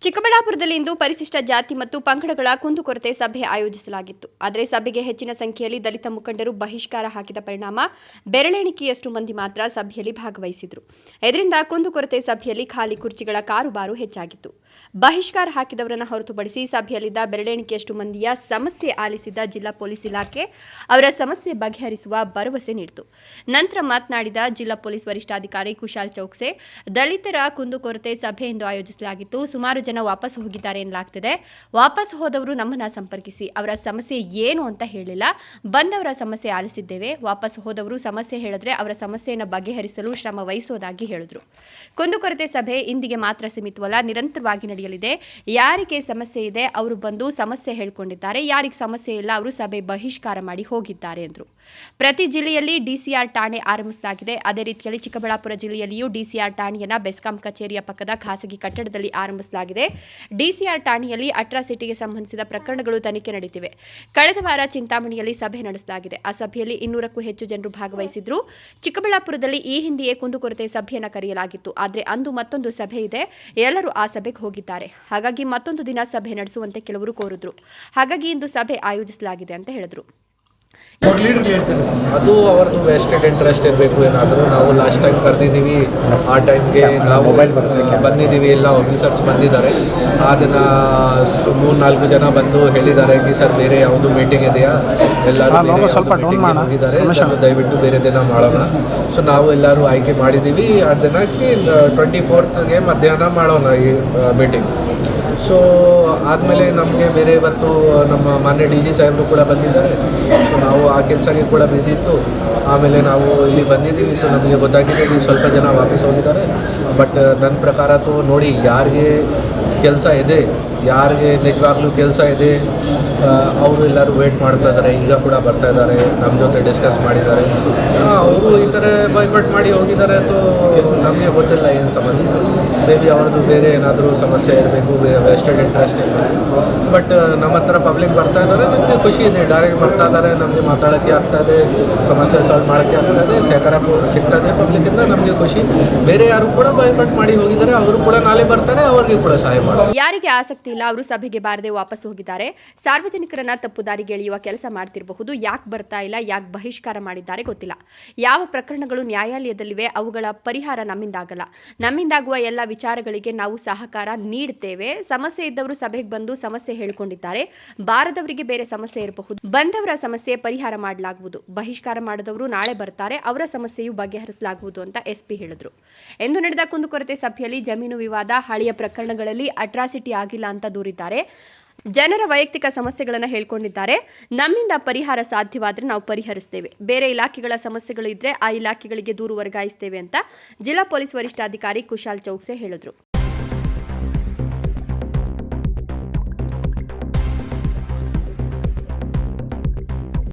ಚಿಕ್ಕಬಳ್ಳಾಪುರದಲ್ಲಿ ಇಂದು ಪರಿಶಿಷ್ಟ ಜಾತಿ ಮತ್ತು ಪಂಗಡಗಳ ಕುಂದುಕೊರತೆ ಸಭೆ ಆಯೋಜಿಸಲಾಗಿತ್ತು. ಆದರೆ ಸಭೆಗೆ ಹೆಚ್ಚಿನ ಸಂಖ್ಯೆಯಲ್ಲಿ ದಲಿತ ಮುಖಂಡರು ಬಹಿಷ್ಕಾರ ಹಾಕಿದ ಪರಿಣಾಮ ಬೆರಳೆಣಿಕೆಯಷ್ಟು ಮಂದಿ ಮಾತ್ರ ಸಭೆಯಲ್ಲಿ ಭಾಗವಹಿಸಿದರು. ಇದರಿಂದ ಕುಂದುಕೊರತೆ ಸಭೆಯಲ್ಲಿ ಖಾಲಿ ಕುರ್ಚಿಗಳ ಕಾರುಬಾರು ಹೆಚ್ಚಾಗಿತ್ತು. ಬಹಿಷ್ಕಾರ ಹಾಕಿದವರನ್ನು ಹೊರತುಪಡಿಸಿ ಸಭೆಯಲ್ಲಿದ್ದ ಬೆರಳೆಣಿಕೆಯಷ್ಟು ಮಂದಿಯ ಸಮಸ್ಯೆ ಆಲಿಸಿದ ಜಿಲ್ಲಾ ಪೊಲೀಸ್ ಇಲಾಖೆ ಅವರ ಸಮಸ್ಯೆ ಬಗೆಹರಿಸುವ ಭರವಸೆ ನೀಡಿತು. ನಂತರ ಮಾತನಾಡಿದ ಜಿಲ್ಲಾ ಪೊಲೀಸ್ ವರಿಷ್ಠಾಧಿಕಾರಿ ಕುಶಾಲ್ ಚೌಕ್ಸೆ, ದಲಿತರ ಕುಂದುಕೊರತೆ ಸಭೆ ಎಂದು ಆಯೋಜಿಸಲಾಗಿತ್ತು. ಸುಮಾರು ಜನ ವಾಪಸ್ ಹೋಗಿದ್ದಾರೆ ಎನ್ನಲಾಗ್ತಿದೆ. ವಾಪಸ್ ಹೋದವರು ನಮ್ಮನ್ನ ಸಂಪರ್ಕಿಸಿ ಅವರ ಸಮಸ್ಯೆ ಏನು ಅಂತ ಹೇಳಿಲ್ಲ. ಬಂದವರ ಸಮಸ್ಯೆ ಆಲಿಸಿದ್ದೇವೆ. ವಾಪಸ್ ಹೋದವರು ಸಮಸ್ಯೆ ಹೇಳಿದ್ರೆ ಅವರ ಸಮಸ್ಯೆಯನ್ನು ಬಗೆಹರಿಸಲು ಶ್ರಮ ವಹಿಸುವುದಾಗಿ ಹೇಳಿದರು. ಕುಂದುಕೊರತೆ ಸಭೆ ಇಂದಿಗೆ ಮಾತ್ರ ಸೀಮಿತವಲ್ಲ, ನಿರಂತರವಾಗಿ ನಡೆಯಲಿದೆ. ಯಾರಿಗೆ ಸಮಸ್ಯೆ ಇದೆ ಅವರು ಬಂದು ಸಮಸ್ಯೆ ಹೇಳಿಕೊಂಡಿದ್ದಾರೆ. ಯಾರಿಗೆ ಸಮಸ್ಯೆ ಇಲ್ಲ ಅವರು ಸಭೆ ಬಹಿಷ್ಕಾರ ಮಾಡಿ ಹೋಗಿದ್ದಾರೆ ಎಂದರು. ಪ್ರತಿ ಜಿಲ್ಲೆಯಲ್ಲಿ ಡಿಸಿಆರ್ ಠಾಣೆ ಆರಂಭಿಸಲಾಗಿದೆ. ಅದೇ ರೀತಿಯಲ್ಲಿ ಚಿಕ್ಕಬಳ್ಳಾಪುರ ಜಿಲ್ಲೆಯಲ್ಲಿಯೂ ಡಿಸಿಆರ್ ಠಾಣೆಯನ್ನು ಬೆಸ್ಕಾಂ ಕಚೇರಿಯ ಪಕ್ಕದ ಖಾಸಗಿ ಕಟ್ಟಡದಲ್ಲಿ ಆರಂಭಿಸಲಾಗಿದೆ. ಡಿಸಿಆರ್ ಠಾಣೆಯಲ್ಲಿ ಅಟ್ರಾಸಿಟಿಗೆ ಸಂಬಂಧಿಸಿದ ಪ್ರಕರಣಗಳು ತನಿಖೆ ನಡೆಯುತ್ತಿವೆ. ಕಳೆದ ವಾರ ಚಿಂತಾಮಣಿಯಲ್ಲಿ ಸಭೆ ನಡೆಸಲಾಗಿದೆ. ಆ ಸಭೆಯಲ್ಲಿ 200ಕ್ಕೂ ಹೆಚ್ಚು ಜನರು ಭಾಗವಹಿಸಿದ್ರು. ಚಿಕ್ಕಬಳ್ಳಾಪುರದಲ್ಲಿ ಈ ಹಿಂದೆಯೇ ಕುಂದುಕೊರತೆ ಸಭೆಯನ್ನು ಕರೆಯಲಾಗಿತ್ತು. ಆದರೆ ಅಂದು ಮತ್ತೊಂದು ಸಭೆ ಇದೆ. ಎಲ್ಲರೂ ಆ ಸಭೆಗೆ ಹೋಗಿದ್ದಾರೆ. ಹಾಗಾಗಿ ಮತ್ತೊಂದು ದಿನ ಸಭೆ ನಡೆಸುವಂತೆ ಕೆಲವರು ಕೋರಿದ್ರು. ಹಾಗಾಗಿ ಇಂದು ಸಭೆ ಆಯೋಜಿಸಲಾಗಿದೆ ಅಂತ ಹೇಳಿದ್ರು. ಅದು ಅವ್ರದ್ದು ವೆಸ್ಟೆಡ್ ಇಂಟ್ರೆಸ್ಟ್ ಇರಬೇಕು. ಏನಾದರೂ ನಾವು ಲಾಸ್ಟ್ ಟೈಮ್ ಕರೆದಿದ್ದೀವಿ, ಆ ಟೈಮ್ಗೆ ನಾವು ಬಂದಿದ್ದೀವಿ, ಎಲ್ಲ ಆಫೀಸರ್ಸ್ ಬಂದಿದ್ದಾರೆ. ಅದನ್ನು 3-4 ಜನ ಬಂದು ಹೇಳಿದ್ದಾರೆ कि ಸರ್ ಬೇರೆ ಯಾವುದು ಮೀಟಿಂಗ್ ಇದೆಯಾ, ಎಲ್ಲರೂ ಮೀಟಿಂಗ್ ಹೋಗಿದ್ದಾರೆ, ದಯವಿಟ್ಟು ಬೇರೆ ದಿನ ಮಾಡೋಣ. ಸೊ ನಾವು ಎಲ್ಲರೂ ಆಯ್ಕೆ ಮಾಡಿದ್ದೀವಿ. ಆ ದಿನಕ್ಕೆ 24th ಮಧ್ಯಾಹ್ನ ಮಾಡೋಣ ಈ ಮೀಟಿಂಗ್. ಸೊ ಆದಮೇಲೆ ನಮಗೆ ಬೇರೆ ಇವತ್ತು ನಮ್ಮ ಮಾನ್ಯ ಡಿ ಜಿ ಸಾಹೇಬರು ಕೂಡ ಬಂದಿದ್ದಾರೆ. ಸೊ ನಾವು ಆ ಕೆಲಸಕ್ಕೆ ಕೂಡ ಬ್ಯುಸಿ ಇತ್ತು. ಆಮೇಲೆ ನಾವು ಇಲ್ಲಿ ಬಂದಿದ್ದೀವಿ. ನಮಗೆ ಗೊತ್ತಾಗಿದೆ ಇಲ್ಲಿ ಸ್ವಲ್ಪ ಜನ ವಾಪಸ್ ಹೋಗಿದ್ದಾರೆ. ಬಟ್ ನನ್ನ ಪ್ರಕಾರ ನೋಡಿ, ಯಾರಿಗೆ ಕೆಲಸ ಇದೆ, ಯಾರಿಗೆ ನಿಜವಾಗ್ಲೂ ಕೆಲಸ ಇದೆ, ಅವರು ಎಲ್ಲರೂ ವೇಟ್ ಮಾಡ್ತಾ ಇದ್ದಾರೆ. ಈಗ ಕೂಡ ಬರ್ತಾ ಇದ್ದಾರೆ, ನಮ್ಮ ಜೊತೆ ಡಿಸ್ಕಸ್ ಮಾಡಿದ್ದಾರೆ. ಅವರು ಈ ಥರ ಬಾಯ್ಕಾಟ್ ಮಾಡಿ ಹೋಗಿದ್ದಾರೆ. ನಮಗೆ ಗೊತ್ತಿಲ್ಲ ಏನು ಸಮಸ್ಯೆ. ಮೇ ಬಿ ಅವ್ರದ್ದು ಬೇರೆ ಏನಾದರೂ ಸಮಸ್ಯೆ ಇರಬೇಕು, ವೆಸ್ಟೆಡ್ ಇಂಟ್ರೆಸ್ಟ್ ಇರಬೇಕು. ಬಟ್ ನಮ್ಮ ಹತ್ರ ಪಬ್ಲಿಕ್ ಬರ್ತಾ ಇದ್ದಾರೆ, ನಮಗೆ ಖುಷಿ ಇದೆ. ಡೈರೆಕ್ಟ್ ಬರ್ತಾ ಇದ್ದಾರೆ, ನಮಗೆ ಮಾತಾಡೋಕ್ಕೆ ಆಗ್ತಾಯಿದೆ, ಸಮಸ್ಯೆ ಸಾಲ್ವ್ ಮಾಡೋಕ್ಕೆ ಆಗ್ತಾಯಿದೆ, ಸಹಕಾರ ಸಿಗ್ತದೆ ಪಬ್ಲಿಕ್ಕಿಂದ, ನಮಗೆ ಖುಷಿ. ಬೇರೆ ಯಾರು ಕೂಡ ಬಾಯ್ಕಾಟ್ ಮಾಡಿ ಹೋಗಿದ್ದಾರೆ, ಅವರು ಕೂಡ ನಾಳೆ ಬರ್ತಾರೆ, ಅವ್ರಿಗೆ ಕೂಡ ಸಹಾಯ ಮಾಡ್ತಾರೆ. ಯಾರಿಗೆ ಆಸಕ್ತಿ ಇಲ್ಲ ಅವರು ಸಭೆಗೆ ಬಾರದೆ ವಾಪಸ್ ಹೋಗಿದ್ದಾರೆ. ಸಾರ್ವಜನಿಕರನ್ನ ತಪ್ಪು ದಾರಿಗೆ ಎಳೆಯುವ ಕೆಲಸ ಮಾಡ್ತಿರಬಹುದು. ಯಾಕೆ ಬರ್ತಾ ಇಲ್ಲ, ಯಾಕೆ ಬಹಿಷ್ಕಾರ ಮಾಡಿದ್ದಾರೆ ಗೊತ್ತಿಲ್ಲ. ಯಾವ ಪ್ರಕರಣಗಳು ನ್ಯಾಯಾಲಯದಲ್ಲಿವೆ ಅವುಗಳ ಪರಿಹಾರ ನಮ್ಮಿಂದಾಗಲ್ಲ. ನಮ್ಮಿಂದಾಗುವ ಎಲ್ಲ ವಿಚಾರಗಳಿಗೆ ನಾವು ಸಹಕಾರ ನೀಡುತ್ತೇವೆ. ಸಮಸ್ಯೆ ಇದ್ದವರು ಸಭೆಗೆ ಬಂದು ಸಮಸ್ಯೆ ಹೇಳಿಕೊಂಡಿದ್ದಾರೆ. ಬಾರದವರಿಗೆ ಬೇರೆ ಸಮಸ್ಯೆ ಇರಬಹುದು. ಬಂದವರ ಸಮಸ್ಯೆ ಪರಿಹಾರ ಮಾಡಲಾಗುವುದು. ಬಹಿಷ್ಕಾರ ಮಾಡಿದವರು ನಾಳೆ ಬರ್ತಾರೆ, ಅವರ ಸಮಸ್ಯೆಯು ಬಗೆಹರಿಸಲಾಗುವುದು ಅಂತ ಎಸ್ಪಿ ಹೇಳಿದರು. ಎಂದು ನಡೆದ ಕುಂದುಕೊರತೆ ಸಭೆಯಲ್ಲಿ ಜಮೀನು ವಿವಾದ, ಹಳೆಯ ಪ್ರಕರಣಗಳಲ್ಲಿ ಅಟ್ರಾಸಿಟಿ ಆಗಿಲ್ಲ ಅಂತ ದೂರಿದ್ದಾರೆ. ಜನರ ವೈಯಕ್ತಿಕ ಸಮಸ್ಯೆಗಳನ್ನು ಹೇಳ್ಕೊಂಡಿದ್ದಾರೆ. ನಮ್ಮಿಂದ ಪರಿಹಾರ ಸಾಧ್ಯವಾದರೆ ನಾವು ಪರಿಹರಿಸ್ತೇವೆ. ಬೇರೆ ಇಲಾಖೆಗಳ ಸಮಸ್ಯೆಗಳು ಇದ್ದರೆ ಆ ಇಲಾಖೆಗಳಿಗೆ ದೂರು ವರ್ಗಾಯಿಸ್ತೇವೆ ಅಂತ ಜಿಲ್ಲಾ ಪೊಲೀಸ್ ವರಿಷ್ಠಾಧಿಕಾರಿ ಕುಶಾಲ್ ಚೌಕ್ಸೆ ಹೇಳಿದರು.